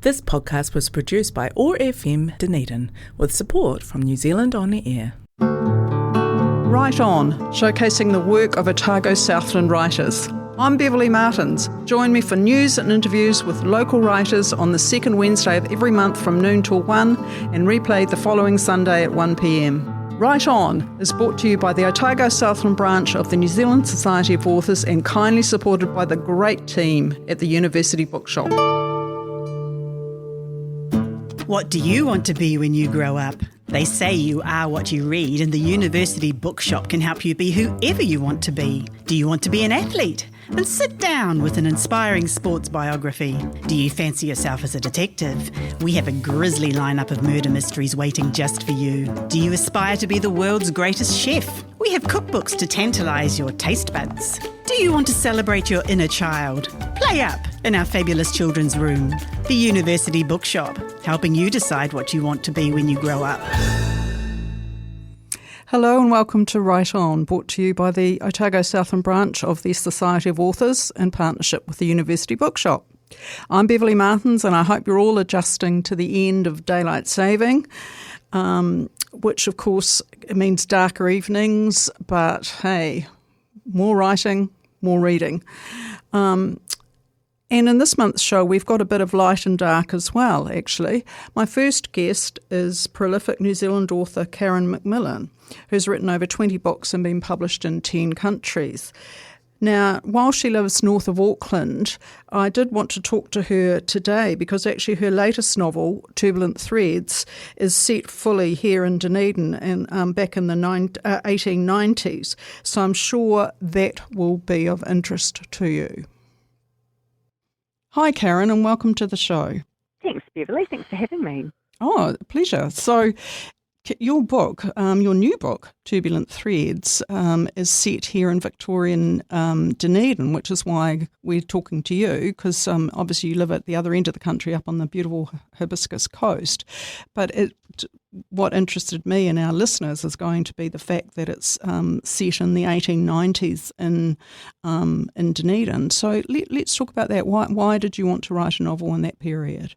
This podcast was produced by OAR FM Dunedin with support from New Zealand On Air. Right On, showcasing the work of Otago Southland writers. I'm Beverly Martens. Join me for news and interviews with local writers on the second Wednesday of every month from noon till 1 and replayed the following Sunday at 1 p.m. Right On is brought to you by the Otago Southland branch of the New Zealand Society of Authors and kindly supported by the great team at the University Bookshop. What do you want to be when you grow up? They say you are what you read, and the University Bookshop can help you be whoever you want to be. Do you want to be an athlete? Then sit down with an inspiring sports biography. Do you fancy yourself as a detective? We have a grisly lineup of murder mysteries waiting just for you. Do you aspire to be the world's greatest chef? We have cookbooks to tantalise your taste buds. Do you want to celebrate your inner child? Play up in our fabulous children's room. The University Bookshop, helping you decide what you want to be when you grow up. Hello and welcome to Right On, brought to you by the Otago Southland branch of the Society of Authors in partnership with the University Bookshop. I'm Beverly Martens and I hope you're all adjusting to the end of daylight saving, which of course means darker evenings, but hey, more writing, more reading. And in this month's show, we've got a bit of light and dark as well, actually. My first guest is prolific New Zealand author Karen McMillan, who's written over 20 books and been published in 10 countries. Now, while she lives north of Auckland, I did want to talk to her today because actually her latest novel, Turbulent Threads, is set fully here in Dunedin and back in the 1890s. So I'm sure that will be of interest to you. Hi, Karen, and welcome to the show. Thanks, Beverly. Thanks for having me. Oh, pleasure. So your book, your new book, Turbulent Threads, is set here in Victorian Dunedin, which is why we're talking to you, because obviously you live at the other end of the country up on the beautiful Hibiscus coast. But what interested me and our listeners is going to be the fact that it's set in the 1890s in Dunedin. So let's talk about that. Why did you want to write a novel in that period?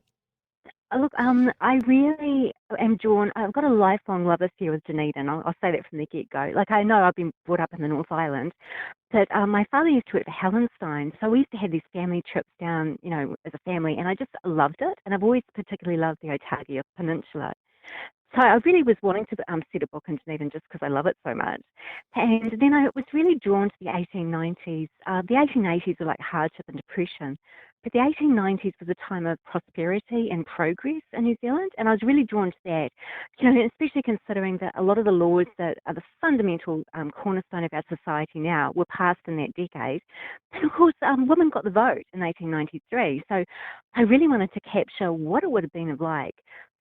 Look, I really am drawn. I've got a lifelong love affair with Dunedin. I'll say that from the get-go. Like, I know I've been brought up in the North Island, but my father used to work for Hallenstein, so we used to have these family trips down, as a family, and I just loved it. And I've always particularly loved the Otago Peninsula. So I really was wanting to set a book in Dunedin just because I love it so much. And then I was really drawn to the 1890s. The 1880s were like hardship and depression, but the 1890s was a time of prosperity and progress in New Zealand, and I was really drawn to that, especially considering that a lot of the laws that are the fundamental cornerstone of our society now were passed in that decade. And of course, women got the vote in 1893, so I really wanted to capture what it would have been like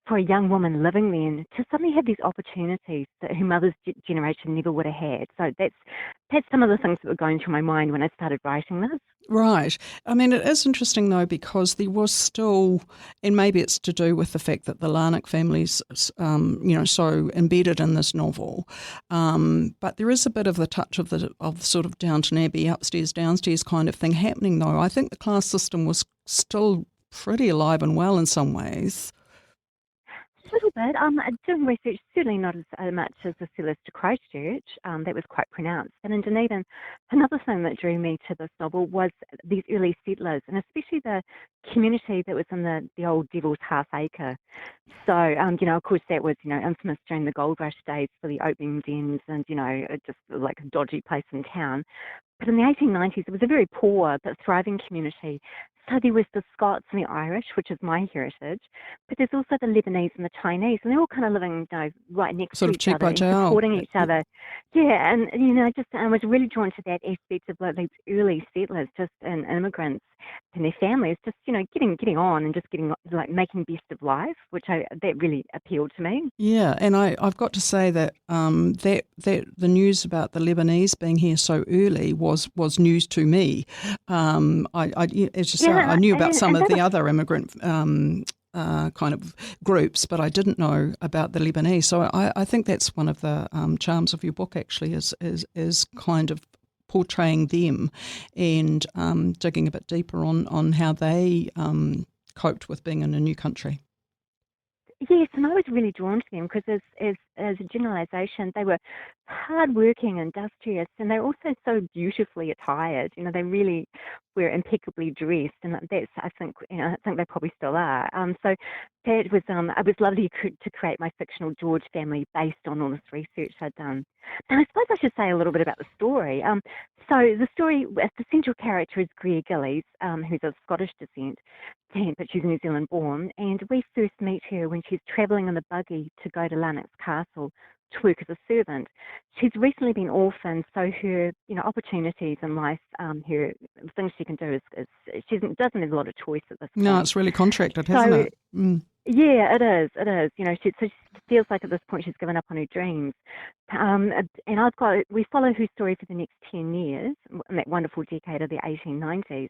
for a young woman living then to suddenly have these opportunities that her mother's generation never would have had. So that's some of the things that were going through my mind when I started writing this. Right. I mean, it is interesting, though, because there was still, and maybe it's to do with the fact that the Larnack family's, so embedded in this novel, but there is a bit of the touch of the sort of Downton Abbey, upstairs, downstairs kind of thing happening, though. I think the class system was still pretty alive and well in some ways. A little bit. Doing research, certainly not as much as the Celeste to Christchurch. That was quite pronounced. And in Dunedin, another thing that drew me to this novel was these early settlers, and especially the community that was in the old Devil's Half Acre. So, of course, that was, infamous during the gold rush days for the opium dens and, just like a dodgy place in town. But in the 1890s, it was a very poor but thriving community. So there was the Scots and the Irish, which is my heritage, but there's also the Lebanese and the Chinese, and they're all kind of living, right next to each other and supporting each other. Yeah, and I was really drawn to that aspect of like these early settlers, and immigrants and their families, getting on and just making best of life, which that really appealed to me. Yeah, and I've got to say that that the news about the Lebanese being here so early was news to me. I knew about some of the other immigrant kind of groups, but I didn't know about the Lebanese. So I think that's one of the charms of your book, actually, is kind of portraying them and digging a bit deeper on how they coped with being in a new country. Yes, and I was really drawn to them because as a generalisation, they were hardworking, industrious, and they're also so beautifully attired. They really were impeccably dressed, and that's, I think they probably still are. So that was, it was lovely to create my fictional George family based on all this research I'd done. And I suppose I should say a little bit about the story. So the story, the central character is Greer Gillies, who's of Scottish descent, but she's New Zealand born, and we first meet her when she's travelling in the buggy to go to Lanark's Castle to work as a servant. She's recently been orphaned, so her opportunities in life, her things she can do is she doesn't have a lot of choice at this point. No, it's really contracted, hasn't it? Mm. Yeah, it is. She feels like at this point she's given up on her dreams. And we follow her story for the next 10 years, in that wonderful decade of the 1890s.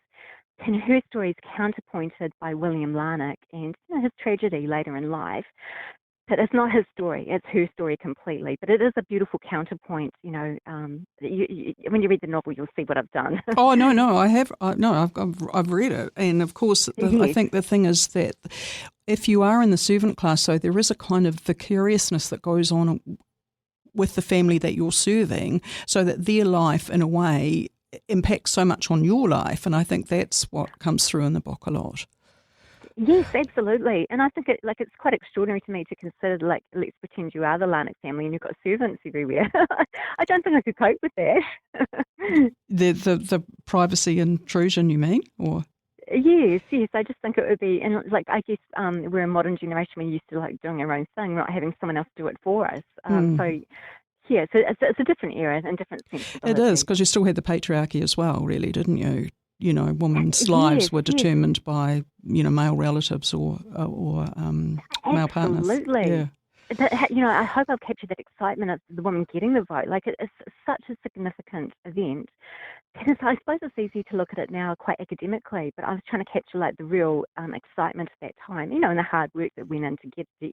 And her story is counterpointed by William Larnock and his tragedy later in life. But it's not his story; it's her story completely. But it is a beautiful counterpoint. When you read the novel, you'll see what I've done. Oh no, I have. I've read it, and of course, Yes. I think the thing is that if you are in the servant class, so there is a kind of vicariousness that goes on with the family that you're serving, so that their life, in a way, impacts so much on your life, and I think that's what comes through in the book a lot. Yes, absolutely. And I think it's quite extraordinary to me to consider, let's pretend you are the Larnock family and you've got servants everywhere. I don't think I could cope with that. The privacy intrusion, you mean, or? Yes. I just think it would be, and I guess we're a modern generation. We're used to doing our own thing, not having someone else do it for us. So it's a different era and different sensibility. It is, because you still had the patriarchy as well, really, didn't you? Women's lives were determined by, male relatives or male partners. Absolutely. Yeah. I hope I've captured that excitement of the woman getting the vote. It's such a significant event. And I suppose it's easy to look at it now quite academically, but I was trying to capture the real excitement of that time, and the hard work that went into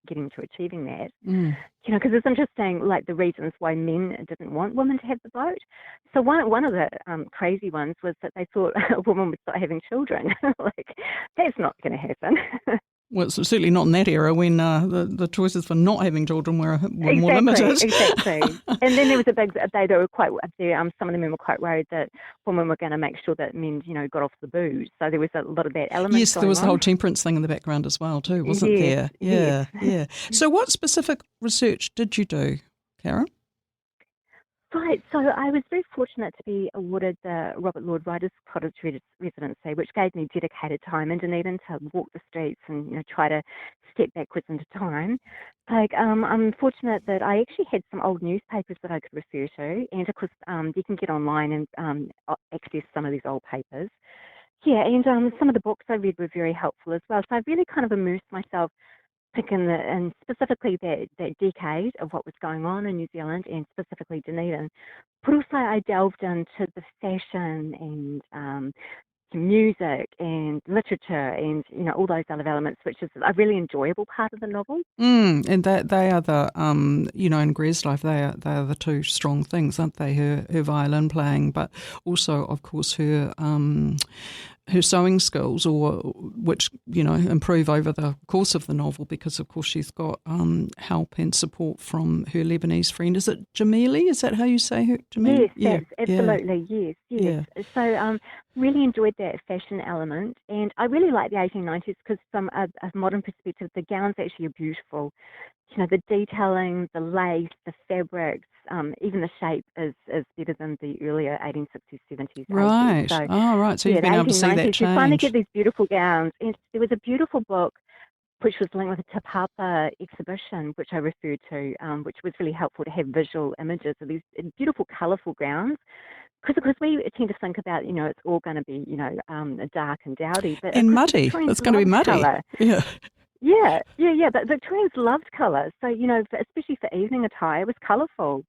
getting to achieving that. Because it's interesting, the reasons why men didn't want women to have the vote. So one of the crazy ones was that they thought a woman would start having children. That's not going to happen. Well, it's certainly not in that era when the choices for not having children were more limited. Exactly. And then there was a big, they were quite, some of the men were quite worried that women were going to make sure that men, got off the booze. So there was a lot of that element. Yes, there was the whole temperance thing in the background as well too, wasn't there? Yeah, yes. Yeah. So what specific research did you do, Karen? Right, so I was very fortunate to be awarded the Robert Lord Writer's Cottage residency, which gave me dedicated time in Dunedin to walk the streets and try to step backwards into time. I'm fortunate that I actually had some old newspapers that I could refer to, and of course you can get online and access some of these old papers. Yeah, and some of the books I read were very helpful as well. So I really kind of immersed myself and specifically that decade of what was going on in New Zealand and specifically Dunedin. But also I delved into the fashion and music and literature and all those other elements, which is a really enjoyable part of the novel. And they are the in Greer's life they are the two strong things, aren't they? Her violin playing, but also of course her sewing skills, which improve over the course of the novel, because of course she's got help and support from her Lebanese friend. Is it Jamili? Is that how you say her? Jamili? Yes, absolutely. Yes. Yeah. So really enjoyed that fashion element, and I really like the 1890s because from a modern perspective, the gowns actually are beautiful. The detailing, the lace, the fabrics, even the shape is better than the earlier 1860s, 70s, 80s. Right. So, right. So you've been able to see that change. You finally get these beautiful gowns. And there was a beautiful book which was linked with a Te Papa exhibition, which I referred to, which was really helpful to have visual images of these beautiful, colourful gowns. Because we tend to think about, it's all going to be, dark and dowdy. But and muddy. It's going to be muddy. Colour. Yeah. Yeah. But Victorians loved colour. So, especially for evening attire, it was colourful.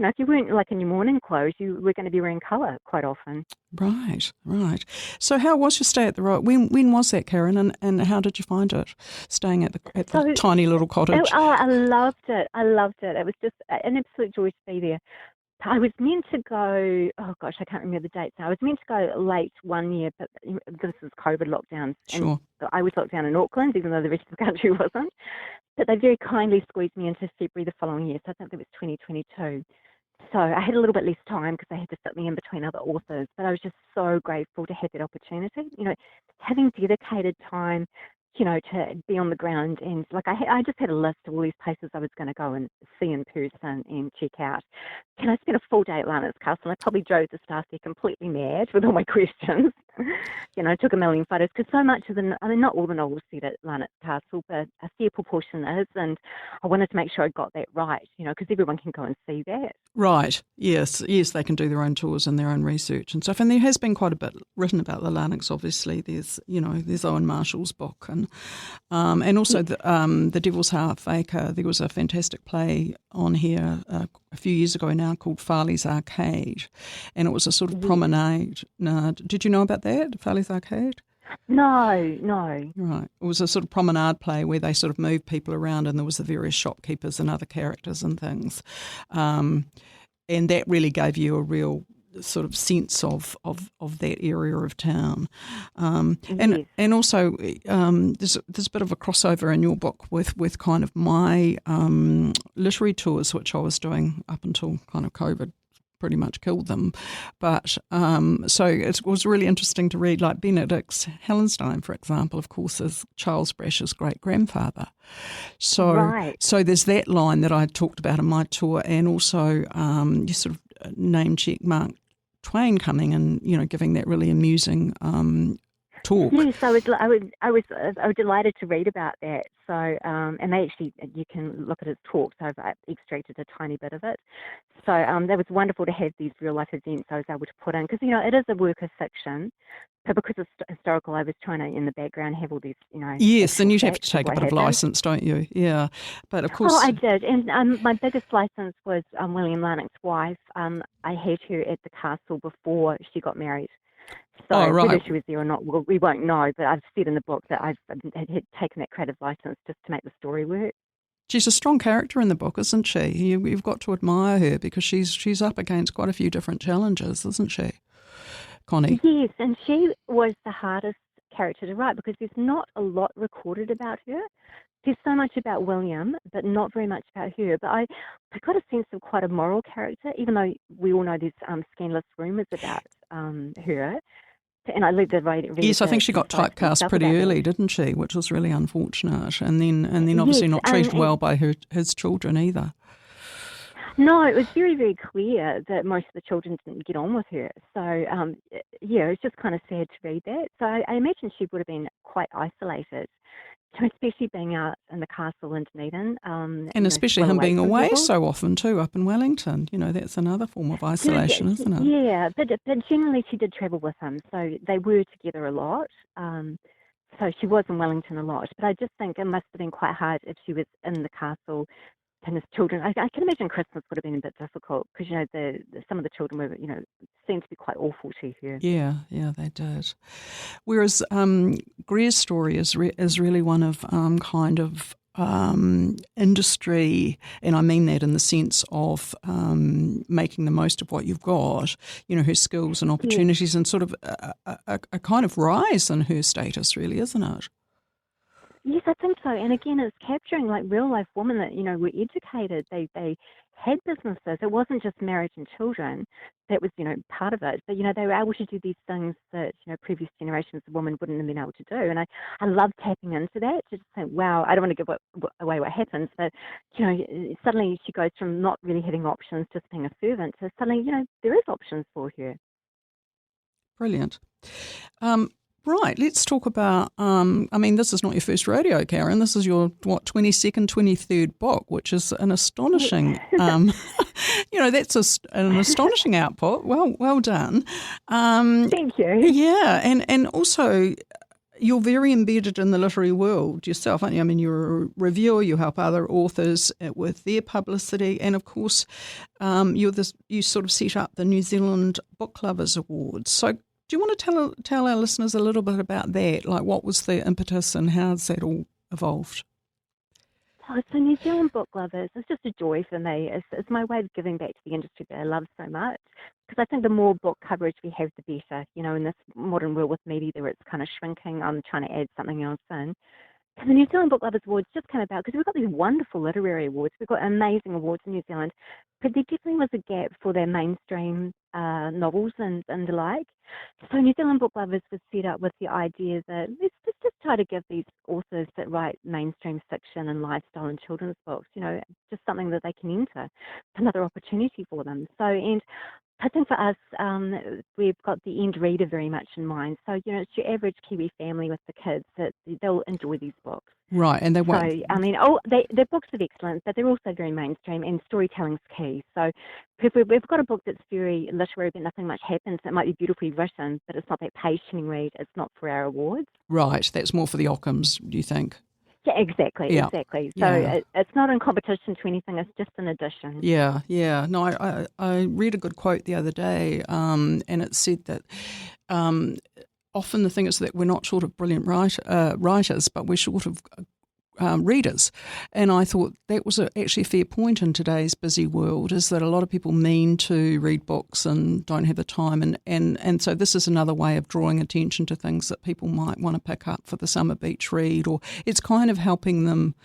If you weren't in your morning clothes, you were going to be wearing colour quite often. Right. So how was your stay at the Royal? When was that, Karen? And how did you find it, staying at the tiny little cottage? I loved it. It was just an absolute joy to be there. I was meant to go, oh gosh, I can't remember the dates now. I was meant to go late one year, but this is COVID lockdowns. Sure. And I was locked down in Auckland, even though the rest of the country wasn't. But they very kindly squeezed me into February the following year, so I think it was 2022. So I had a little bit less time because they had to fit me in between other authors, but I was just so grateful to have that opportunity. Having dedicated time, to be on the ground, and I just had a list of all these places I was going to go and see in person and check out. And I spent a full day at Lanark's Castle, and I probably drove the staff there completely mad with all my questions. Took a million photos because so much of not all the novels set at Lanark's Castle, but a fair proportion is, and I wanted to make sure I got that right, because everyone can go and see that. Right. Yes, they can do their own tours and their own research and stuff. And there has been quite a bit written about the Lanarks. Obviously, there's Owen Marshall's book, and also the Devil's Half-Acre. There was a fantastic play on here a few years ago now called Farley's Arcade, and it was a sort of promenade. Did you know about that, Farley's Arcade? No. Right. It was a sort of promenade play where they sort of moved people around, and there was the various shopkeepers and other characters and things. And that really gave you a real sort of sense of that area of town. Yes. And also there's a bit of a crossover in your book with kind of my literary tours, which I was doing up until kind of COVID pretty much killed them. But so it was really interesting to read, like Benedict's Hellenstein, for example, of course, is Charles Brash's great-grandfather. So, right. So there's that line that I talked about in my tour, and also you sort of name-check Mark Twain coming and, giving that really amusing talk. Yes, I was delighted to read about that. So, and they actually, you can look at his talks. I've extracted a tiny bit of it. So that was wonderful to have these real life events I was able to put in, because it is a work of fiction, but because it's historical, I was trying to in the background have all these, Yes, and you'd have to take a bit of license, don't you? Yeah, but of course. Oh, I did, and my biggest license was William Lanark's wife. I had her at the castle before she got married. So whether she was there or not, we won't know, but I've said in the book that I've had taken that creative license just to make the story work. She's a strong character in the book, isn't she? You've got to admire her because she's up against quite a few different challenges, isn't she, Connie? Yes, and she was the hardest character to write because there's not a lot recorded about her. There's so much about William, but not very much about her. But I got a sense of quite a moral character, even though we all know there's scandalous rumours about her. And I led the reader. Yes, I think she got typecast pretty early, didn't she? Which was really unfortunate. And then obviously not treated well by his children either. No, it was very, very clear that most of the children didn't get on with her. So, it's just kind of sad to read that. So I imagine she would have been quite isolated, especially being out in the castle in Dunedin. And especially him being away so often too, up in Wellington. That's another form of isolation, isn't it? Yeah, but generally she did travel with him, so they were together a lot. So she was in Wellington a lot. But I just think it must have been quite hard if she was in the castle and his children. I can imagine Christmas would have been a bit difficult because some of the children were seemed to be quite awful to her. Yeah, they did. Whereas Greer's story is really one of kind of industry, and I mean that in the sense of making the most of what you've got. Her skills and opportunities, and sort of a kind of rise in her status, really, isn't it? Yes, I think so. And again, it's capturing like real life women that, were educated. They had businesses. It wasn't just marriage and children. That was, part of it. But, they were able to do these things that, previous generations of women wouldn't have been able to do. And I love tapping into that to just think, wow, I don't want to give away what happens. But, suddenly she goes from not really having options, just being a servant, to suddenly, there is options for her. Brilliant. Right, let's talk about, this is not your first rodeo, Karen. This is your, 22nd, 23rd book, which is an astonishing, that's an astonishing output. Well done. Thank you. Yeah, and also you're very embedded in the literary world yourself, aren't you? You're a reviewer, you help other authors with their publicity, and of course you sort of set up the New Zealand Book Lovers Awards. So do you want to tell our listeners a little bit about that? Like, what was the impetus and how's that all evolved? Oh, so New Zealand book lovers, it's just a joy for me. It's my way of giving back to the industry that I love so much. Because I think the more book coverage we have, the better. In this modern world with media where it's kind of shrinking, I'm trying to add something else in. So the New Zealand Book Lovers Awards just came about because we've got these wonderful literary awards. We've got amazing awards in New Zealand, but there definitely was a gap for their mainstream novels and the like. So New Zealand Book Lovers was set up with the idea that let's just try to give these authors that write mainstream fiction and lifestyle and children's books, just something that they can enter, another opportunity for them. So, and I think for us, we've got the end reader very much in mind. So, it's your average Kiwi family with the kids that they'll enjoy these books. Right, and they won't. So, they're books of excellence, but they're also very mainstream, and storytelling's key. So, if we've got a book that's very literary, but nothing much happens, it might be beautifully written, but it's not that page-turning read. It's not for our awards. Right, that's more for the Ockhams, do you think? Yeah, exactly. So it's not in competition to anything. It's just an addition. Yeah. No, I read a good quote the other day, and it said that often the thing is that we're not short of brilliant writers, but we're short of readers. And I thought that was actually a fair point in today's busy world, is that a lot of people mean to read books and don't have the time. And so this is another way of drawing attention to things that people might want to pick up for the summer beach read, or it's kind of helping them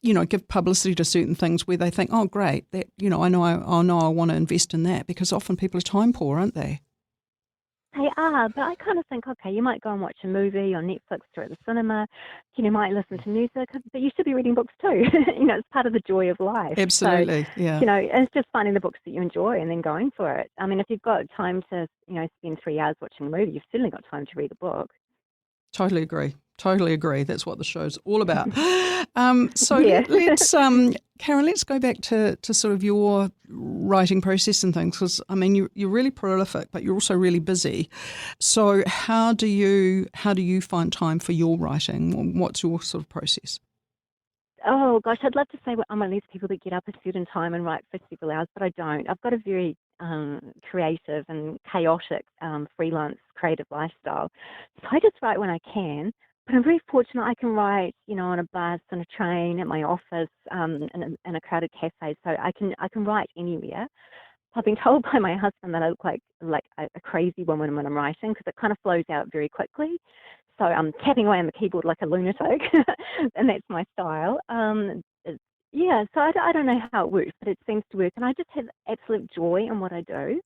give publicity to certain things where they think, oh, great, that, I know I want to invest in that, because often people are time poor, aren't they? They are, but I kind of think, okay, you might go and watch a movie on Netflix or at the cinema, you might listen to music, but you should be reading books too. It's part of the joy of life. Absolutely, so, yeah. It's just finding the books that you enjoy and then going for it. I mean, if you've got time to, spend 3 hours watching a movie, you've certainly got time to read a book. Totally agree. That's what the show's all about. So yeah. let's, Karen, let's go back to sort of your writing process and things, because I mean you're really prolific, but you're also really busy. So how do you find time for your writing? What's your sort of process? Oh gosh, I'd love to say I'm one of these people that get up a certain time and write for several hours, but I don't. I've got a very creative and chaotic freelance creative lifestyle, so I just write when I can. But I'm very fortunate I can write, on a bus, on a train, at my office, in a crowded cafe. So I can write anywhere. I've been told by my husband that I look like a crazy woman when I'm writing, because it kind of flows out very quickly. So I'm tapping away on the keyboard like a lunatic, and that's my style. So I don't know how it works, but it seems to work, and I just have absolute joy in what I do.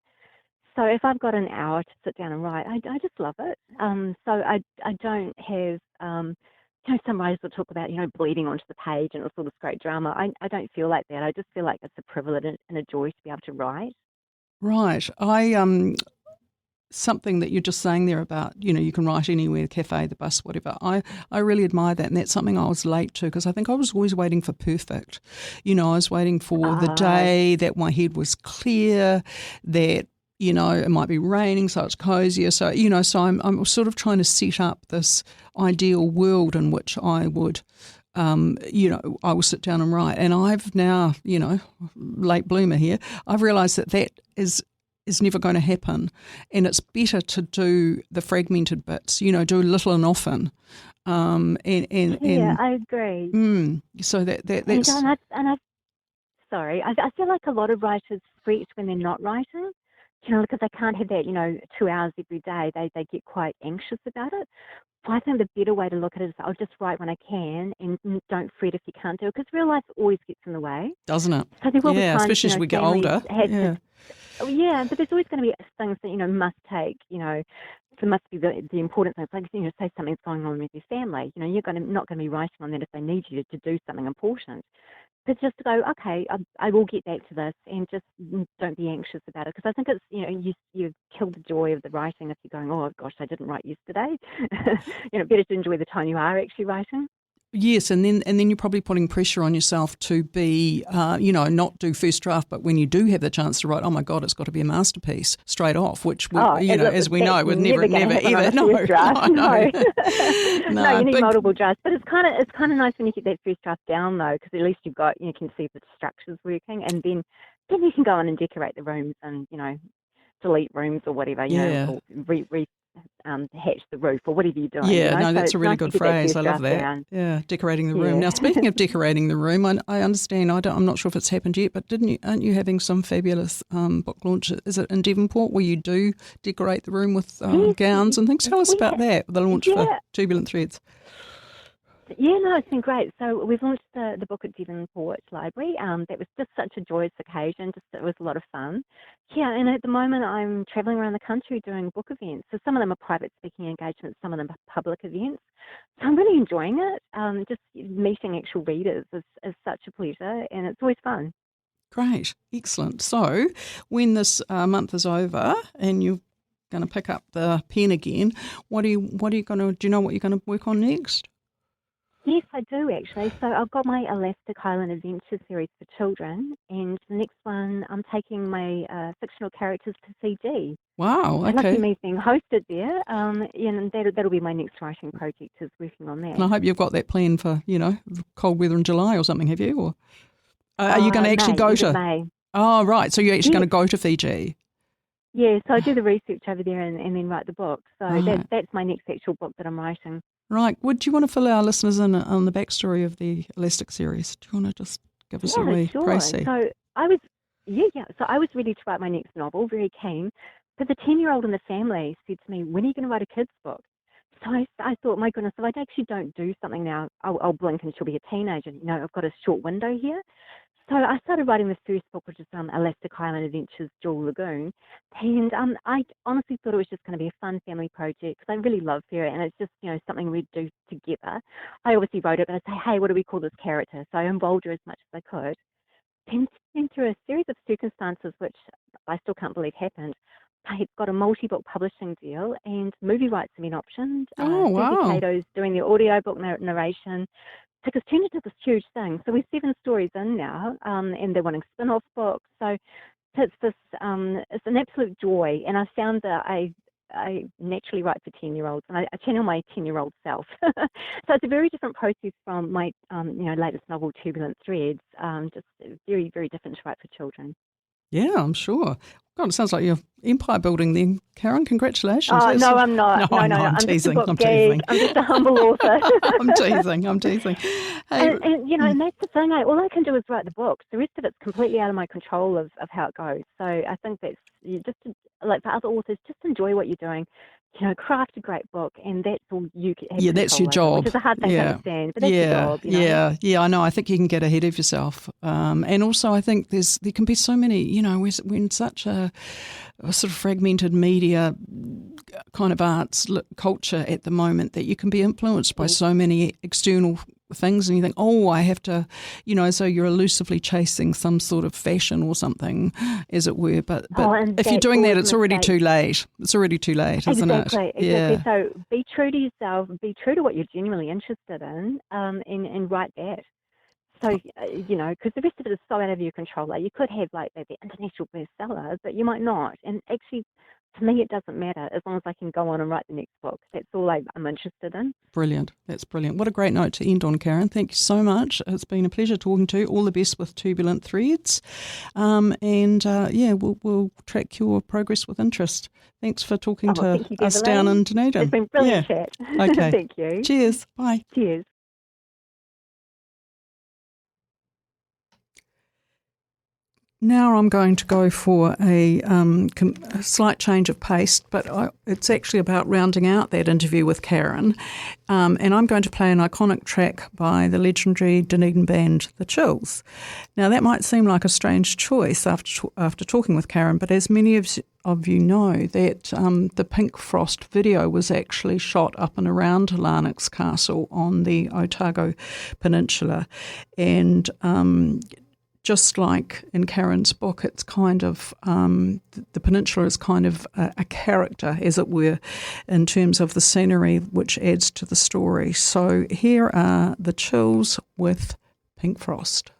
So if I've got an hour to sit down and write, I just love it. So I don't have, some writers will talk about, bleeding onto the page and it's all this great drama. I don't feel like that. I just feel like it's a privilege and a joy to be able to write. Right. Something that you're just saying there about, you can write anywhere, the cafe, the bus, whatever. I really admire that, and that's something I was late to, because I think I was always waiting for perfect. I was waiting for the day that my head was clear, that it might be raining, so it's cozier. So, so I'm sort of trying to set up this ideal world in which I would, I will sit down and write. And I've now, late bloomer here, I've realised that is never going to happen. And it's better to do the fragmented bits, do little and often. I agree. So that's... Sorry, I feel like a lot of writers fret when they're not writing. Because they can't have that, 2 hours every day, they get quite anxious about it. So I think the better way to look at it is I'll just write when I can and don't fret if you can't do it, because real life always gets in the way. Doesn't it? So there will be times, especially as we get older. But there's always going to be things that, must take, there must be the important things, like, say something's going on with your family. You're not going to be writing on that if they need you to do something important. But just to go, okay, I will get back to this, and just don't be anxious about it. Because I think it's, you kill the joy of the writing if you're going, oh gosh, I didn't write yesterday. Better to enjoy the time you are actually writing. Yes, and then you're probably putting pressure on yourself to be, not do first draft, but when you do have the chance to write, oh my God, it's got to be a masterpiece straight off, which, as we know, would never ever. No, draft. No. No, you need multiple drafts. But it's kind of nice when you get that first draft down, though, because at least you can see the structure's working, and then you can go in and decorate the rooms and, delete rooms or whatever, or hatch the roof or whatever you're doing. Yeah, So that's it's a really nice to good get that phrase. I first love draft that. down. Yeah, decorating the room. Yeah. Now, speaking of decorating the room, I understand. I'm not sure if it's happened yet, but aren't you having some fabulous book launch? Is it in Devonport where you do decorate the room with gowns and things? Tell us about that. The launch for Turbulent Threads. Yeah, no, it's been great. So we've launched the book at Devonport Library. That was just such a joyous occasion. It was a lot of fun. Yeah, and at the moment I'm travelling around the country doing book events. So some of them are private speaking engagements, some of them are public events. So I'm really enjoying it. Just meeting actual readers is such a pleasure, and it's always fun. Great, excellent. So when this month is over and you're going to pick up the pen again, what are you going to? Do you know what you're going to work on next? Yes, I do actually. So I've got my Elastic Island Adventure series for children, and the next one I'm taking my fictional characters to Fiji. Wow, okay. And lucky me being hosted there, and that'll be my next writing project, is working on that. And I hope you've got that plan for, cold weather in July or something, have you? Or are you going to actually go to? May. Oh, right. So you're actually going to go to Fiji? Yeah, so I do the research over there and then write the book. So that's my next actual book that I'm writing. Right. Would you want to fill our listeners in on the backstory of the Elastic series? Do you want to just give us a wee précis? So I was, So I was ready to write my next novel, very keen. But the 10-year-old in the family said to me, "When are you going to write a kid's book?" So I thought, my goodness, if I actually don't do something now, I'll blink and she'll be a teenager. I've got a short window here. So I started writing the first book, which is Elastic Island Adventures, Jewel Lagoon. And I honestly thought it was just going to be a fun family project because I really love Fairy, and it's just, something we'd do together. I obviously wrote it, but I say, hey, what do we call this character? So I involved her as much as I could. Then through a series of circumstances, which I still can't believe happened, I got a multi-book publishing deal and movie rights have been optioned. Oh, wow. Potatoes doing the audiobook narration. So it's turned into this huge thing. So we're 7 stories in now, and they're wanting spin-off books. So it's it's an absolute joy. And I found that I naturally write for 10-year-olds, and I channel my 10-year-old self. So it's a very different process from my latest novel, Turbulent Threads. Just very, very different to write for children. Yeah, I'm sure. God, it sounds like you're empire building then, Karen. Congratulations. Oh, no, I'm not. No, I'm teasing. I'm just a humble author. I'm teasing. Hey, and that's the thing. All I can do is write the books. The rest of it's completely out of my control of how it goes. So I think that's for other authors, just enjoy what you're doing. Craft a great book, and that's all you can have. Yeah, that's your job. Which is a hard thing to understand, but that's your job. Yeah, I know. I think you can get ahead of yourself, and also I think there can be so many. We're in such a sort of fragmented media kind of arts culture at the moment that you can be influenced by so many external things, and you think, I have to, so you're elusively chasing some sort of fashion or something, as it were. But if you're doing that, it's already too late. It's already too late, isn't it? Exactly. Yeah. So be true to yourself, be true to what you're genuinely interested in, and write that. So, because the rest of it is so out of your control. Like, you could have, the international bestseller, but you might not. And actually, to me, it doesn't matter as long as I can go on and write the next book. That's all I'm interested in. Brilliant. That's brilliant. What a great note to end on, Karen. Thank you so much. It's been a pleasure talking to you. All the best with Turbulent Threads. We'll track your progress with interest. Thanks for talking to us down in Dunedin. It's been brilliant chat. Okay. Thank you. Cheers. Bye. Cheers. Now I'm going to go for a slight change of pace, but it's actually about rounding out that interview with Karen. And I'm going to play an iconic track by the legendary Dunedin band, The Chills. Now, that might seem like a strange choice after talking with Karen, but as many of you know, that the Pink Frost video was actually shot up and around Larnax Castle on the Otago Peninsula. And just like in Karen's book, it's kind of, the peninsula is kind of a character, as it were, in terms of the scenery, which adds to the story. So here are The Chills with Pink Frost.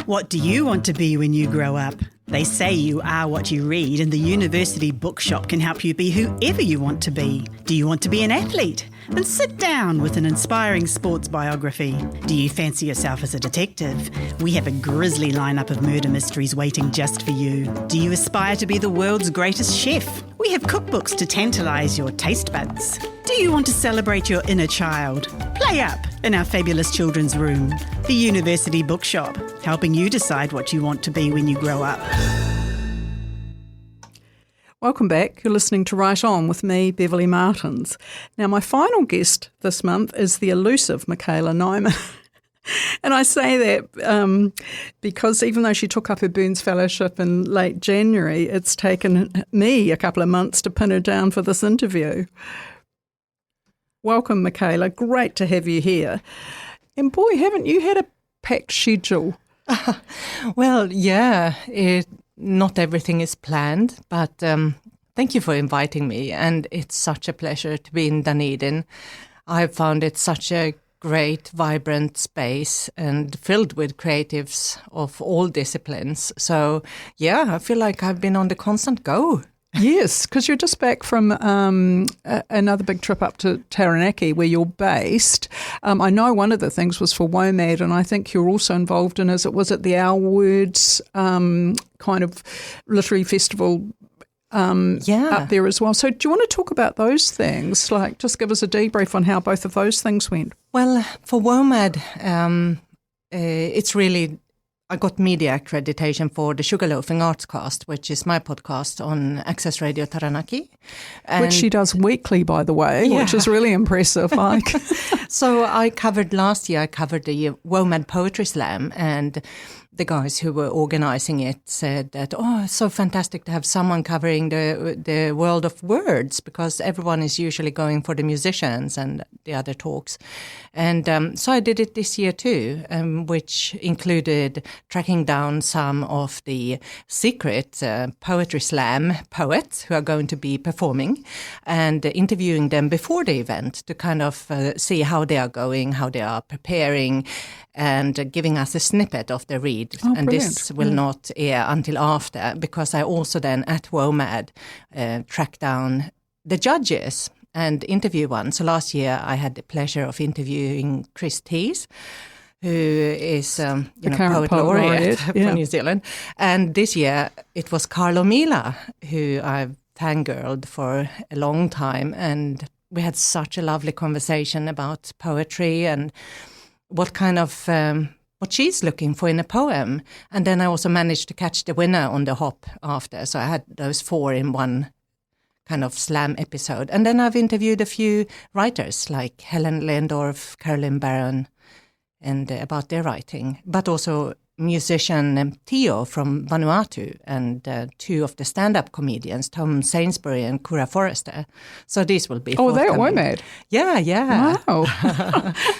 What do you want to be when you grow up? They say you are what you read, and the university bookshop can help you be whoever you want to be. Do you want to be an athlete? Then sit down with an inspiring sports biography. Do you fancy yourself as a detective? We have a grisly lineup of murder mysteries waiting just for you. Do you aspire to be the world's greatest chef? We have cookbooks to tantalise your taste buds. Do you want to celebrate your inner child? Play up in our fabulous children's room, the University Bookshop, helping you decide what you want to be when you grow up. Welcome back. You're listening to Right On with me, Beverly Martens. Now, my final guest this month is the elusive Mikaela Nyman. And I say that because even though she took up her Burns Fellowship in late January, it's taken me a couple of months to pin her down for this interview. Welcome, Mikaela. Great to have you here. And boy, haven't you had a packed schedule? Well, yeah, not everything is planned, but thank you for inviting me. And it's such a pleasure to be in Dunedin. I've found it such a great, vibrant space and filled with creatives of all disciplines. So, yeah, I feel like I've been on the constant go. Yes, because you're just back from another big trip up to Taranaki where you're based. I know one of the things was for WOMAD, and I think you're also involved in, was it the Our Words kind of literary festival up there as well. So do you want to talk about those things? Like, just give us a debrief on how both of those things went. Well, for WOMAD, it's really... I got media accreditation for the Sugarloafing Artscast, which is my podcast on Access Radio Taranaki. Which she does weekly, by the way, which is really impressive. So I covered last year, I covered the WOMAD Poetry Slam, and the guys who were organizing it said that, it's so fantastic to have someone covering the world of words, because everyone is usually going for the musicians and the other talks. And so I did it this year too, which included tracking down some of the secret Poetry Slam poets who are going to be performing and interviewing them before the event to kind of see how they are going, how they are preparing, and giving us a snippet of the read. And this will not air until after, because I also then at WOMAD track down the judges and interview one. So last year I had the pleasure of interviewing Chris Tees, who is the poet laureate for New Zealand. And this year it was Carlo Mila, who I've fangirled for a long time. And we had such a lovely conversation about poetry and what kind of what she's looking for in a poem. And then I also managed to catch the winner on the hop after. So I had those 4 in one kind of slam episode. And then I've interviewed a few writers like Helen Leendorf, Caroline Barron, and about their writing, but also musician Tio from Vanuatu and 2 of the stand-up comedians, Tom Sainsbury and Kura Forrester. So these will be they're WOMAD. Yeah. Wow.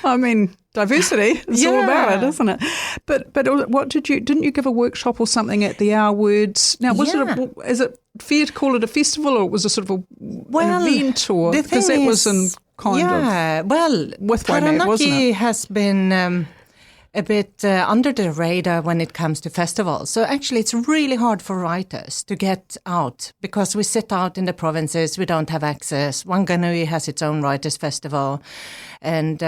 I mean, diversity is all about it, isn't it? But what didn't you give a workshop or something at the Our Words? Now, is it fair to call it a festival, or was it sort of an event, or because that was in with WOMAD, wasn't it? Has been a bit under the radar when it comes to festivals. So actually it's really hard for writers to get out because we sit out in the provinces, we don't have access. Wanganui has its own writers festival, and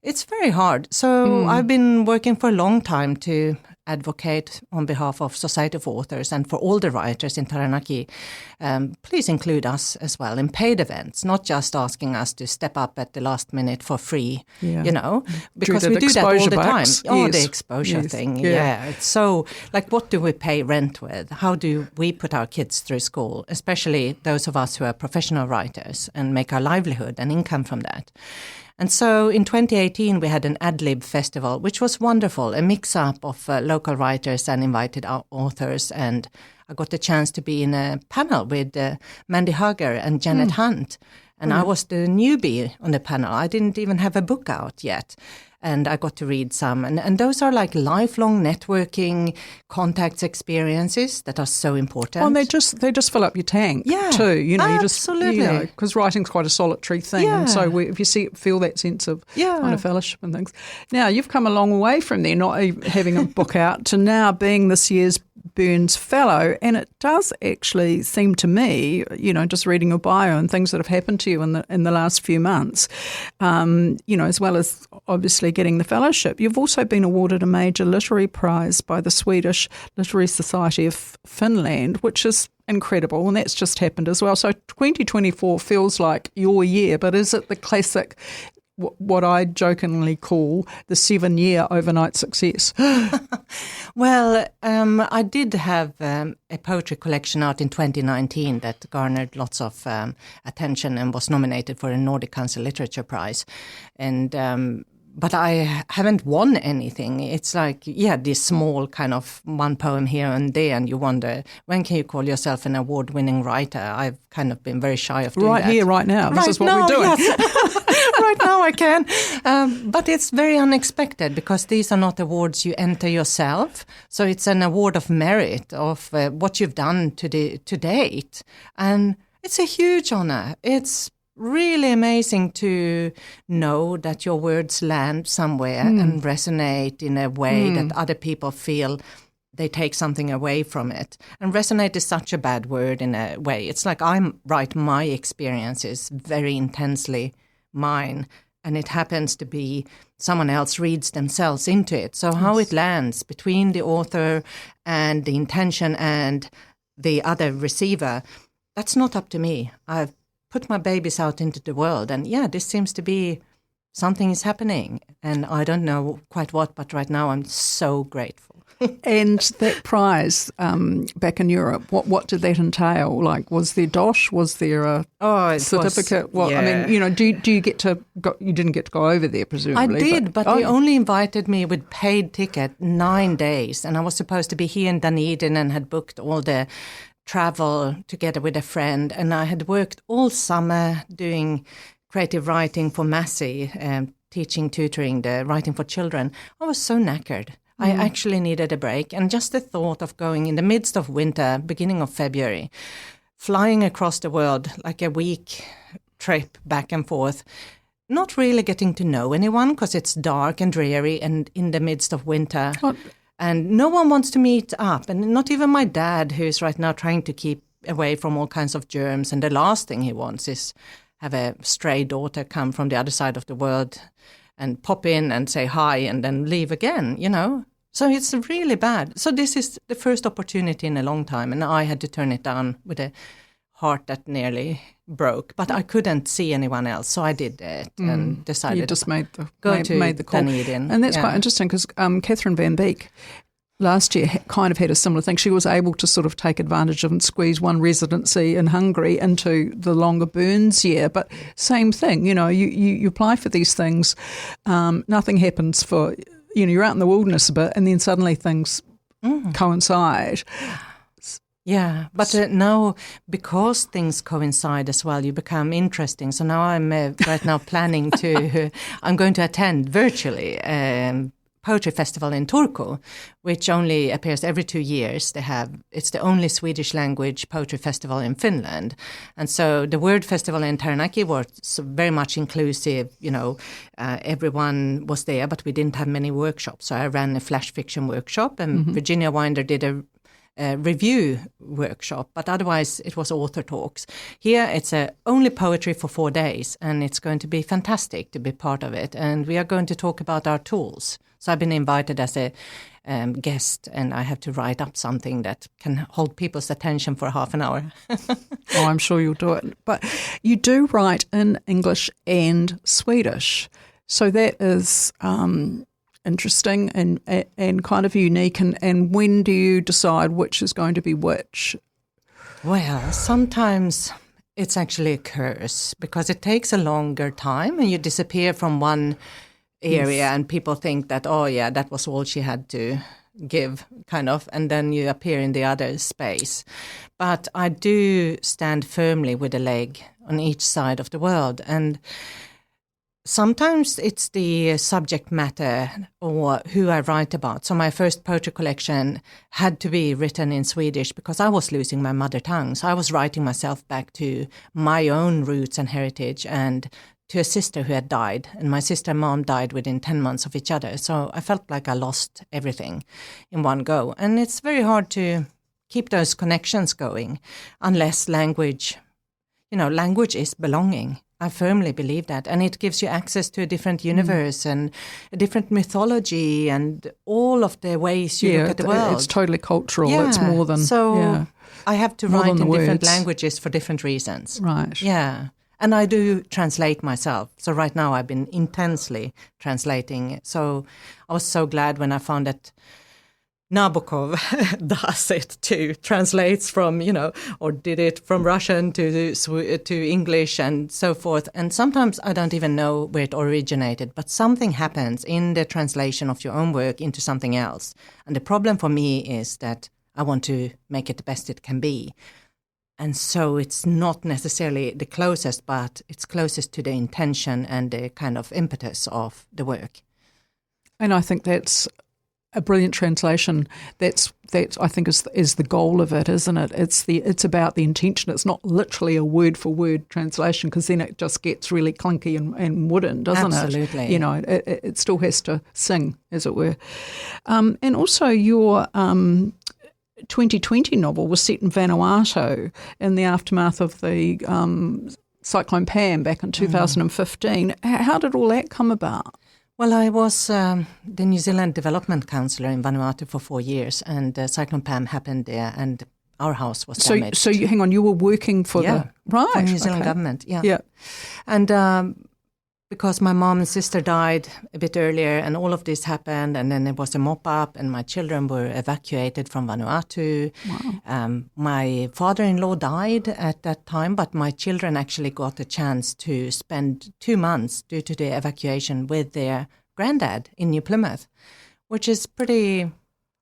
it's very hard. So I've been working for a long time to advocate on behalf of Society of Authors and for all the writers in Taranaki. Please include us as well in paid events, not just asking us to step up at the last minute for free, because we do that all the time. The exposure thing. Yeah. It's so, like, what do we pay rent with? How do we put our kids through school, especially those of us who are professional writers and make our livelihood and income from that? And so in 2018, we had an ad-lib festival, which was wonderful, a mix-up of local writers and invited authors. And I got the chance to be in a panel with Mandy Hager and Janet Hunt. And I was the newbie on the panel. I didn't even have a book out yet. And I got to read some. And those are like lifelong networking, contacts, experiences that are so important. Well, and they just fill up your tank too. Absolutely. Because writing's quite a solitary thing. Yeah. And so if you feel that sense of kind of fellowship and things. Now, you've come a long way from there, not having a book out, to now being this year's Burns Fellow, and it does actually seem to me, just reading your bio and things that have happened to you in the last few months, as well as obviously actually getting the fellowship. You've also been awarded a major literary prize by the Swedish Literary Society of Finland, which is incredible, and that's just happened as well. So 2024 feels like your year, but is it the classic, what I jokingly call the 7-year overnight success? Well, I did have a poetry collection out in 2019 that garnered lots of attention and was nominated for a Nordic Council Literature Prize. And but I haven't won anything. It's like, this small kind of one poem here and there, and you wonder, when can you call yourself an award-winning writer? I've kind of been very shy of doing that. Right here, right now. This is what we're doing. Yes. Right now I can. But it's very unexpected because these are not awards you enter yourself. So it's an award of merit of what you've done to date. And it's a huge honor. It's really amazing to know that your words land somewhere and resonate in a way that other people feel they take something away from it. And resonate is such a bad word in a way. It's like I write my experiences very intensely mine, and it happens to be someone else reads themselves into it. So how it lands between the author and the intention and the other receiver, that's not up to me. I've put my babies out into the world, and this seems to be something is happening, and I don't know quite what, but right now I'm so grateful. And that prize back in Europe, what did that entail? Like, was there dosh? Was there a certificate? I mean, do you get to go? You didn't get to go over there, presumably. I did, but they only invited me with paid ticket 9 days, and I was supposed to be here in Dunedin and had booked all the travel together with a friend, and I had worked all summer doing creative writing for Massey, teaching, tutoring, the writing for children. I was so knackered. I actually needed a break, and just the thought of going in the midst of winter, beginning of February, flying across the world like a week trip back and forth, not really getting to know anyone because it's dark and dreary and in the midst of winter. And no one wants to meet up, and not even my dad, who's right now trying to keep away from all kinds of germs. And the last thing he wants is have a stray daughter come from the other side of the world and pop in and say hi and then leave again, So it's really bad. So this is the first opportunity in a long time, and I had to turn it down with a heart that nearly broke. But I couldn't see anyone else, so I did it and decided you just made the call. Dunedin. And that's quite interesting because Catherine Van Beek last year kind of had a similar thing. She was able to sort of take advantage of and squeeze one residency in Hungary into the longer Burns year. But same thing, you apply for these things, nothing happens for, you're out in the wilderness a bit and then suddenly things coincide. Yeah, but now because things coincide as well, you become interesting. So now I'm right now planning I'm going to attend virtually poetry festival in Turku, which only appears every 2 years. It's the only Swedish language poetry festival in Finland. And so the word festival in Taranaki was very much inclusive, everyone was there, but we didn't have many workshops. So I ran a flash fiction workshop, and Virginia Winder did a review workshop, but otherwise it was author talks. Here it's only poetry for 4 days, and it's going to be fantastic to be part of it. And we are going to talk about our tools. So I've been invited as a guest, and I have to write up something that can hold people's attention for half an hour. I'm sure you'll do it. But you do write in English and Swedish. So that is interesting and kind of unique. And when do you decide which is going to be which? Well, sometimes it's actually a curse because it takes a longer time and you disappear from one area and people think that, that was all she had to give, kind of, and then you appear in the other space. But I do stand firmly with a leg on each side of the world, and sometimes it's the subject matter or who I write about. So my first poetry collection had to be written in Swedish because I was losing my mother tongue. So I was writing myself back to my own roots and heritage and to a sister who had died. And my sister and mom died within 10 months of each other. So I felt like I lost everything in one go. And it's very hard to keep those connections going unless language is belonging. I firmly believe that. And it gives you access to a different universe and a different mythology and all of the ways you look at the world. It's totally cultural. Yeah. It's more than... I have to write in different languages for different reasons. Right. Yeah. And I do translate myself. So right now I've been intensely translating. So I was so glad when I found that Nabokov does it too, translates from, or did it from Russian to English and so forth. And sometimes I don't even know where it originated, but something happens in the translation of your own work into something else. And the problem for me is that I want to make it the best it can be. And so it's not necessarily the closest, but it's closest to the intention and the kind of impetus of the work. And I think that's a brilliant translation. That I think is the goal of it, isn't it? It's about the intention. It's not literally a word for word translation, because then it just gets really clunky and wooden, doesn't it? Absolutely. It still has to sing, as it were. And also your 2020 novel was set in Vanuatu in the aftermath of the Cyclone Pam back in 2015. How did all that come about? Well, I was the New Zealand Development Councillor in Vanuatu for 4 years, and Cyclone Pam happened there, and our house was damaged. So hang on, you were working for the New Zealand government, yeah. And because my mom and sister died a bit earlier, and all of this happened, and then there was a mop-up, and my children were evacuated from Vanuatu. Wow. My father-in-law died at that time, but my children actually got a chance to spend 2 months due to the evacuation with their granddad in New Plymouth, which is pretty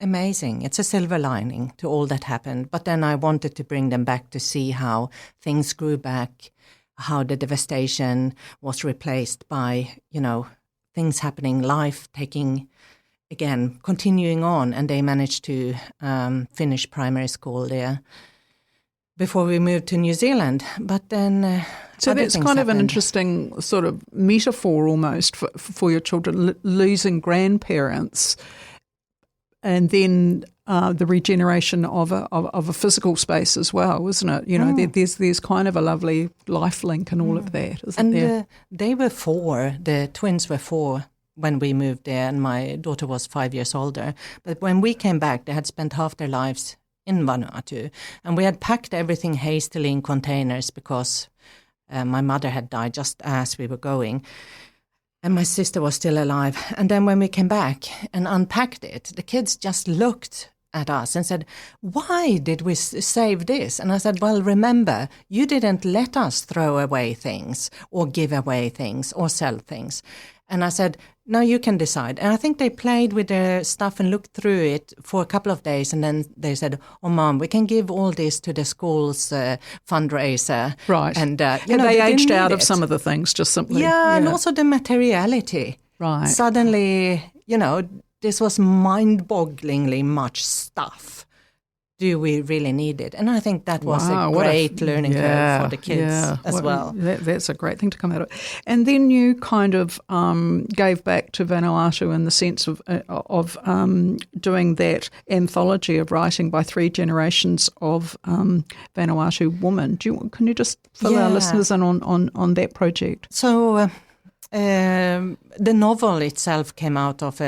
amazing. It's a silver lining to all that happened. But then I wanted to bring them back to see how things grew back, how the devastation was replaced by, things happening, life continuing on. And they managed to finish primary school there before we moved to New Zealand. But then so that's kind of an interesting sort of metaphor almost for your children, losing grandparents, and then the regeneration of a physical space as well, isn't it? There's kind of a lovely life link in all of that, isn't there? They were 4. The twins were 4 when we moved there, and my daughter was 5 years older. But when we came back, they had spent half their lives in Vanuatu, and we had packed everything hastily in containers because my mother had died just as we were going. And my sister was still alive. And then when we came back and unpacked it, the kids just looked at us and said, "Why did we save this?" And I said, "Well, remember, you didn't let us throw away things or give away things or sell things." And I said, "Now you can decide." And I think they played with their stuff and looked through it for a couple of days. And then they said, "Oh, Mom, we can give all this to the school's fundraiser." Right. And, they aged out of some of the things, just simply. Yeah, and also the materiality. Right. Suddenly, this was mind-bogglingly much stuff. Do we really need it? And I think that was a great learning curve for the kids as well. That's a great thing to come out of. And then you kind of gave back to Vanuatu in the sense of doing that anthology of writing by 3 generations of Vanuatu women. Can you just fill our listeners in on that project? So the novel itself came out of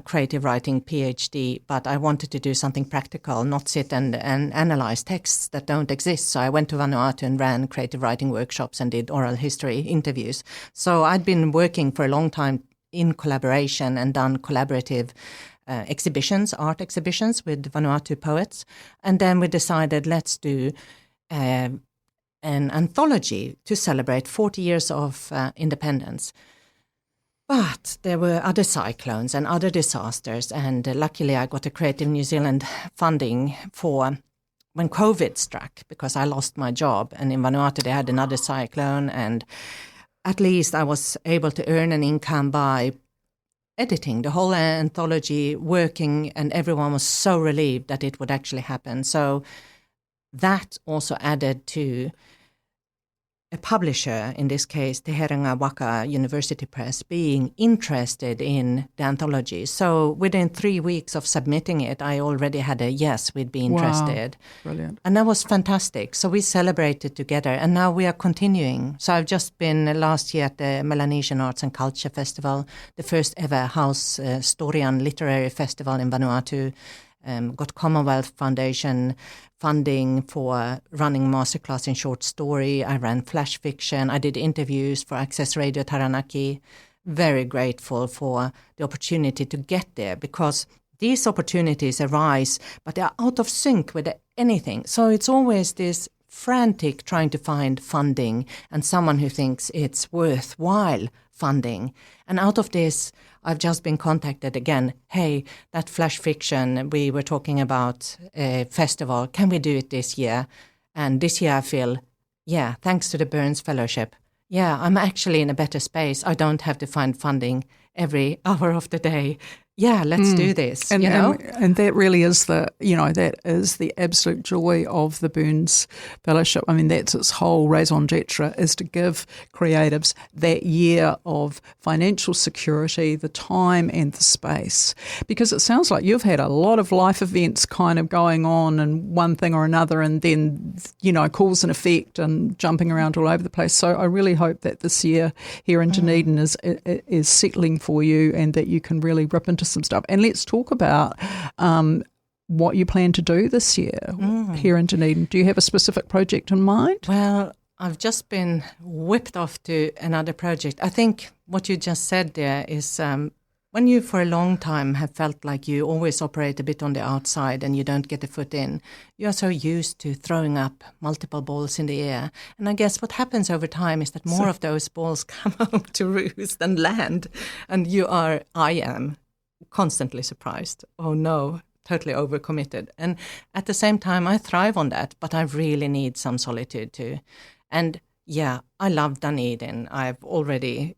creative writing PhD, but I wanted to do something practical, not sit and analyze texts that don't exist. So I went to Vanuatu and ran creative writing workshops and did oral history interviews. So I'd been working for a long time in collaboration and done collaborative art exhibitions with Vanuatu poets. And then we decided, let's do an anthology to celebrate 40 years of independence. But there were other cyclones and other disasters, and luckily I got a Creative New Zealand funding for when COVID struck, because I lost my job, and in Vanuatu they had another cyclone, and at least I was able to earn an income by editing the whole anthology, working, and everyone was so relieved that it would actually happen. So that also added to a publisher, in this case, Te Herenga Waka University Press, being interested in the anthology. So within 3 weeks of submitting it, I already had a yes, we'd be interested. Wow. Brilliant. And that was fantastic. So we celebrated together, and now we are continuing. So I've just been last year at the Melanesian Arts and Culture Festival, the first ever House Storian Literary Festival in Vanuatu. Got Commonwealth Foundation funding for running masterclass in short story. I ran flash fiction. I did interviews for Access Radio Taranaki. Very grateful for the opportunity to get there, because these opportunities arise, but they are out of sync with anything. So it's always this frantic trying to find funding and someone who thinks it's worthwhile funding. And out of this, I've just been contacted again. Hey, that flash fiction we were talking about, a festival, can we do it this year? And this year I feel, yeah, thanks to the Burns Fellowship, yeah, I'm actually in a better space. I don't have to find funding every hour of the day. Yeah, let's do this. And that really is that is the absolute joy of the Burns Fellowship. I mean, that's its whole raison d'etre, is to give creatives that year of financial security, the time and the space. Because it sounds like you've had a lot of life events kind of going on and one thing or another, and then, cause and effect and jumping around all over the place. So I really hope that this year here in Dunedin is settling for you, and that you can really rip into some stuff. And let's talk about what you plan to do this year here in Dunedin. Do you have a specific project in mind? Well, I've just been whipped off to another project. I think what you just said there is when you for a long time have felt like you always operate a bit on the outside and you don't get a foot in, you are so used to throwing up multiple balls in the air. And I guess what happens over time is that more of those balls come home to roost and land. And I am constantly surprised. Oh no, totally overcommitted. And at the same time, I thrive on that, but I really need some solitude too. And yeah, I love Dunedin. I've already,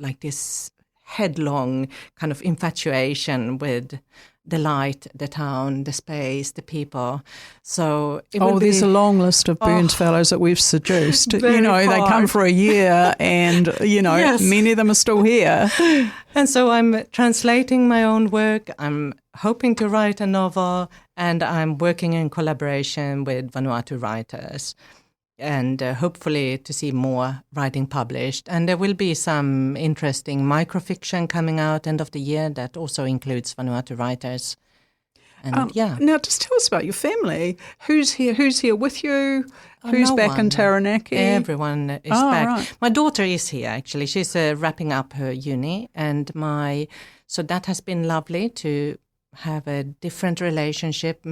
like this headlong kind of infatuation with the light, the town, the space, the people. So there's a long list of Burns Fellows that we've seduced. They come for a year, and yes. Many of them are still here. And so I'm translating my own work. I'm hoping to write a novel, and I'm working in collaboration with Vanuatu writers, and hopefully to see more writing published. And there will be some interesting microfiction coming out end of the year that also includes Vanuatu writers. And Now, just tell us about your family. Who's here with you? Who's back in Taranaki? Everyone is back. Right. My daughter is here, actually. She's wrapping up her uni. And so that has been lovely to have a different relationship,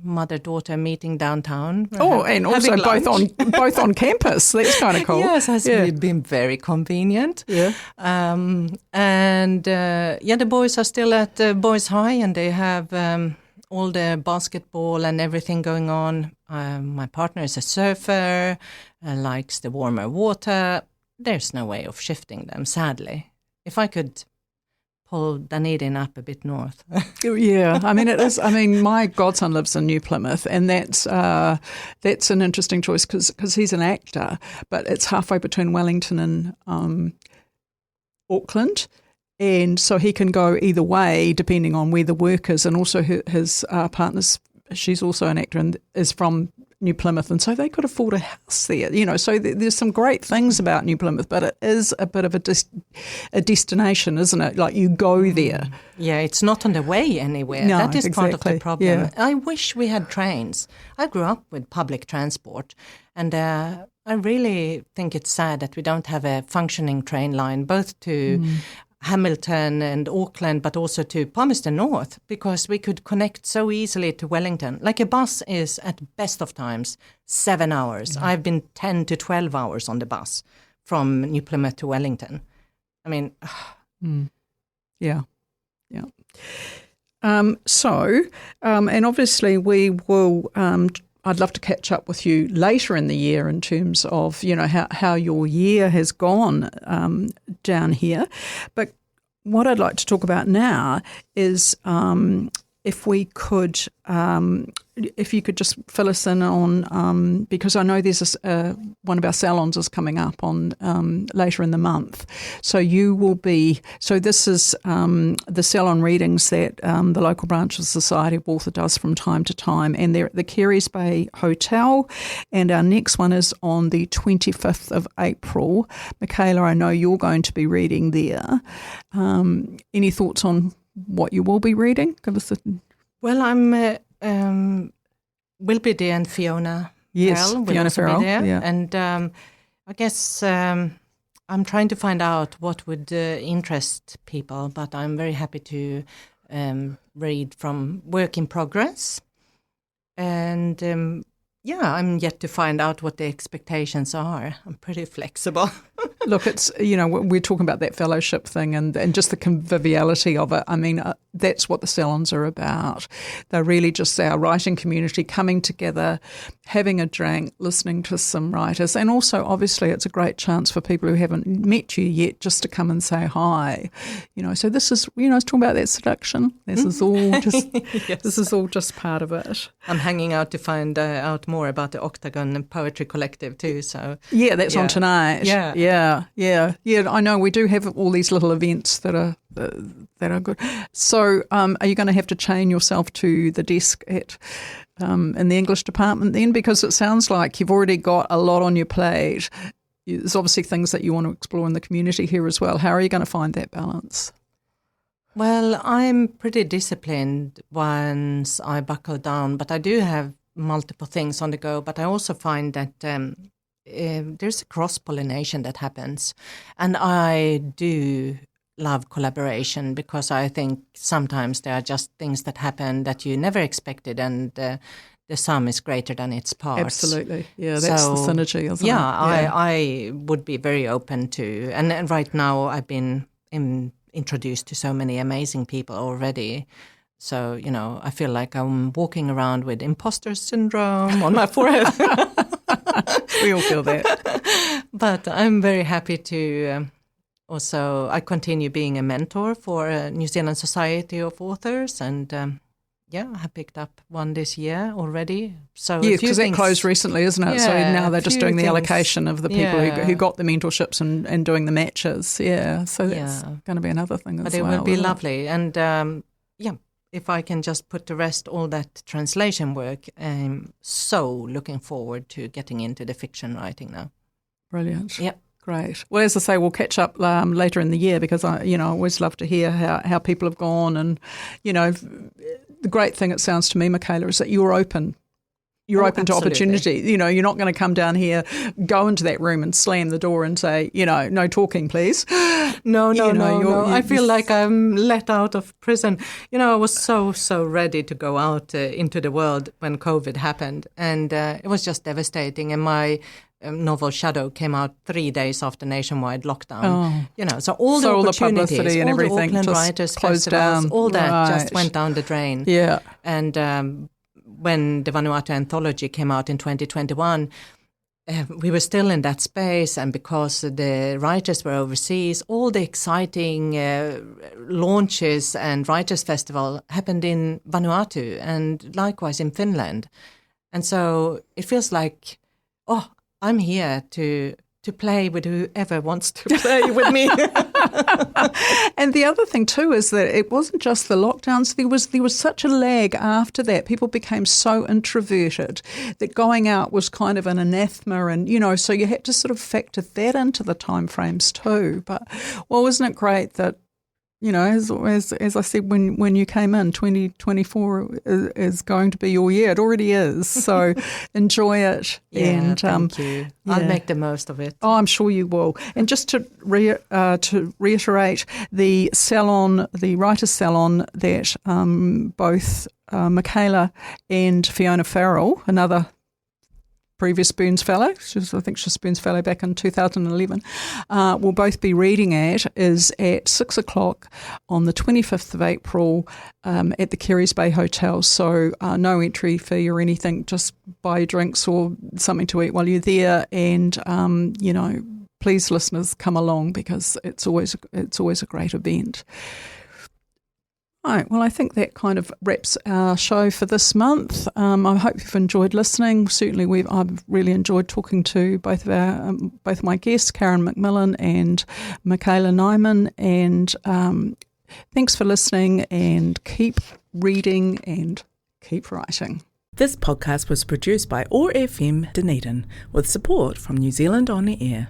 mother-daughter meeting downtown. And also both on campus. That's kind of cool. Yes, has been very convenient. Yeah. The boys are still at Boys High, and they have all the basketball and everything going on. My partner is a surfer, likes the warmer water. There's no way of shifting them, sadly. If I could pull Dunedin up a bit north. Yeah, I mean, it is. I mean, my godson lives in New Plymouth, and that's an interesting choice because he's an actor, but it's halfway between Wellington and Auckland, and so he can go either way depending on where the work is. And also his partner's, she's also an actor and is from New Plymouth, and so they could afford a house there, so there's some great things about New Plymouth, but it is a bit of a destination, isn't it? Like, you go there. Yeah, it's not on the way anywhere. No, that is exactly. part of the problem. Yeah. I wish we had trains. I grew up with public transport, and I really think it's sad that we don't have a functioning train line, both to Hamilton and Auckland, but also to Palmerston North, because we could connect so easily to Wellington. Like, a bus is, at best of times, 7 hours. I've been 10 to 12 hours on the bus from New Plymouth to Wellington. I mean... Yeah. And obviously we will... I'd love to catch up with you later in the year in terms of, how your year has gone down here. But what I'd like to talk about now is if we could, if you could just fill us in on, because I know there's one of our salons is coming up on later in the month. So you will be, so this is the salon readings that the local branch of the Society of Author does from time to time, and they're at the Carey's Bay Hotel, and our next one is on the 25th of April. Mikaela, I know you're going to be reading there. Any thoughts on what you will be reading? Give us a... Well, I'm Wilby and Fiona. Yes, Farrell Fiona Farrell. Be there. Yeah. And I guess I'm trying to find out what would interest people, but I'm very happy to read from work in progress. And I'm yet to find out what the expectations are. I'm pretty flexible. Look, it's, we're talking about that fellowship thing and just the conviviality of it. I mean, that's what the salons are about. They're really just our writing community coming together, having a drink, listening to some writers. And also, obviously, it's a great chance for people who haven't met you yet just to come and say hi. So this is, I was talking about that seduction. This is all just, Yes. This is all just part of it. I'm hanging out to find out more about the Octagon Poetry Collective too. So yeah, that's on tonight. Yeah. I know we do have all these little events that are good. So, are you going to have to chain yourself to the desk at in the English department then? Because it sounds like you've already got a lot on your plate. There's obviously things that you want to explore in the community here as well. How are you going to find that balance? Well, I'm pretty disciplined once I buckle down, but I do have multiple things on the go. But I also find that there's a cross-pollination that happens. And I do love collaboration because I think sometimes there are just things that happen that you never expected, and the sum is greater than its parts. Absolutely. Yeah, that's the synergy, isn't it? I would be very open to. And right now I've been introduced to so many amazing people already. So, I feel like I'm walking around with imposter syndrome on my forehead. We all feel that. But I'm very happy to also, I continue being a mentor for New Zealand Society of Authors, and I have picked up one this year already. So because it closed recently, isn't it? Yeah, so now they're just doing the allocation of the people who got the mentorships and doing the matches. Yeah, so that's going to be another thing as well. But it will be lovely. And if I can just put to rest all that translation work, I'm so looking forward to getting into the fiction writing now. Brilliant. Yep. Great. Well, as I say, we'll catch up later in the year because I always love to hear how people have gone. And, the great thing, it sounds to me, Mikaela, is that you're open. You're open to opportunity. You're not going to come down here, go into that room and slam the door and say, no talking, please. No. I feel like I'm let out of prison. I was so ready to go out into the world when COVID happened. And it was just devastating. And my novel Shadow came out 3 days after nationwide lockdown. So all the opportunities, publicity and all everything the Auckland just Writers closed Festivals, down. all that Right. just went down the drain. Yeah. And when the Vanuatu Anthology came out in 2021, we were still in that space, and because the writers were overseas, all the exciting launches and Writers' Festival happened in Vanuatu and likewise in Finland. And so it feels like, I'm here to play with whoever wants to play with me. And the other thing too is that it wasn't just the lockdowns. There was such a lag after that. People became so introverted that going out was kind of an anathema, and so you had to sort of factor that into the timeframes too. But isn't it great that as I said when you came in, 2024 is going to be your year. It already is. So enjoy it. And thank you. I'll make the most of it. Oh, I'm sure you will. And just to reiterate, the salon, the writers' salon that both Mikaela and Fiona Farrell, another previous Burns Fellow, I think she was Burns Fellow back in 2011, will both be reading at is at 6 o'clock on the 25th of April at the Carey's Bay Hotel. So no entry fee or anything, just buy your drinks or something to eat while you're there. And, please, listeners, come along because it's always a great event. Right, well, I think that kind of wraps our show for this month. I hope you've enjoyed listening. Certainly, I've really enjoyed talking to both my guests, Karen McMillan and Mikaela Nyman. And thanks for listening, and keep reading and keep writing. This podcast was produced by OAR FM Dunedin with support from New Zealand On the Air.